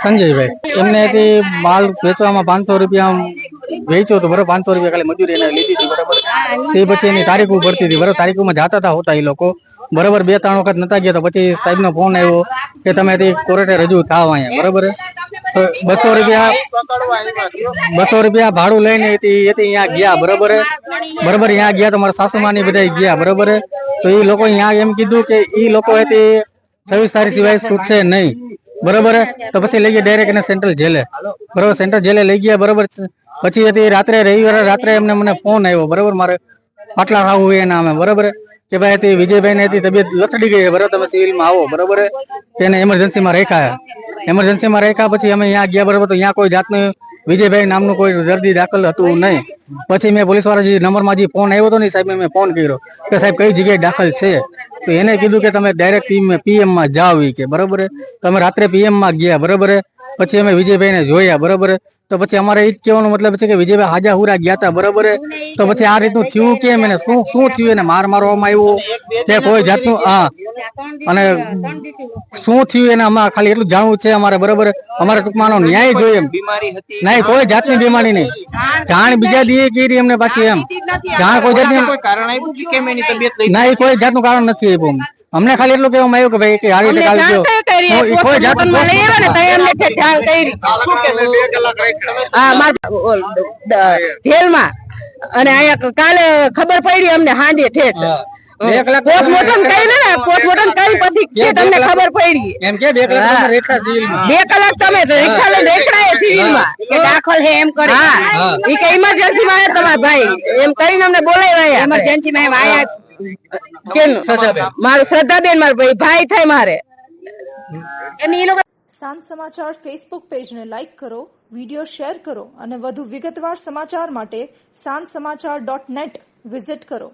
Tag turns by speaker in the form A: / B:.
A: સંજયભાઈ એમને માલ વેચવામાં 500 રૂપિયા વેચ્યો હતો બરાબર, 500 રૂપિયા ખાલી મજૂરી એને લીધી હતી બરાબર. તે પછી એની તારીખો પડતી હતી બરાબર, તારીખોમાં જતા હતા હોતા એ લોકો બરાબર. 2-3 વખત નતા ગયા તો પછી સાહેબનો ફોન આવ્યો કે તમે કોર્ટે રજૂ થાવ અહીંયા બરાબર. તો 200 રૂપિયા ભાડું લઈને અહીંયા ગયા બરાબર. અહીંયા ગયા તો મારા સાસુમાની બધા ગયા બરાબર. તો એ લોકો અહીંયા એમ કીધું કે એ લોકો 26 તારીખ સિવાય છૂટશે નહીં બરોબર. તો પછી લઈ ગયા ડાયરેક્ટ એને સેન્ટ્રલ જેલે બરોબર. સેન્ટ્રલ જેલે લઈ ગયા બરોબર. પછી રાત્રે રવિવારે રાત્રે એમને મને ફોન આવ્યો બરોબર, મારે પાટલા ખાવું હોય એના અમે બરોબર કે ભાઈ વિજયભાઈ ને તબિયત લથડી ગઈ બરોબર, તમે સિવિલમાં આવો બરોબર. તેને એમરજન્સીમાં રાખ્યા. પછી અમે અહીંયા ગયા બરોબર. તો અહીંયા કોઈ જાતનું વિજયભાઈ નામનું કોઈ દર્દી દાખલ હતું નહીં. પછી મેં પોલીસ વાળા જે નંબરમાં જે ફોન આવ્યો હતો ને સાહેબ મેં ફોન કર્યો કે સાહેબ કઈ જગ્યાએ દાખલ છે. તો એને કીધું કે તમે ડાયરેક્ટ પીએમ માં જાઓ કે બરોબર. તો અમે રાત્રે પીએમ માં ગયા બરોબર. પછી અમે વિજયભાઈ ને જોયા બરોબર. તો પછી અમારે એ જ કહેવાનો મતલબ છે કે વિજયભાઈ હાજા હુરા ગયા હતા બરોબર. તો પછી આ રીતનું થયું કેમ, એને શું થયું, એને મારવામાં આવ્યો કે કોઈ જાતનું અને શું થયું એને અમારે ખાલી એટલું જાણવું છે અમારે બરોબર. અમારે ટૂંકમાં ન્યાય જોઈએ એમ. નહીં કોઈ જાતની બીમારી નહીં, જાણ બીજા દીએ કરી એમને પાછી એમ જાણ કોઈ જાતની ના, કોઈ જાતનું કારણ નથી આપ્યું અમને. ખાલી એટલું કહેવામાં આવ્યું કે ભાઈ કે હારી રીતે આવી ગયો કોઈ જાતનું જેલમાં. અને અહીંયા કાલે ખબર પડી અમને સાંજે ઠેઠ પોસ્ટમોર્ટમ કરી પછી તમને ખબર પડી એમ કે 2 કલાક તમે રિક્ષા લઈને રેખડાએ સિવિલમાં કે દાખલ હે એમ કરે. ઈ કે ઇમરજન્સી માં આયા તમારા ભાઈ એમ કરીને અમને બોલાવ્યા. ઇમરજન્સી માં એમ આયા કેમ મારું શ્રદ્ધાબેન મારો ભાઈ થાય મારે એમ. ઈ લોકો
B: સાંજ સમાચાર ફેસબુક પેજને લાઇક કરો, વિડીયો શેર કરો અને વધુ વિગતવાર સમાચાર માટે sanssamachar.net વિઝિટ કરો.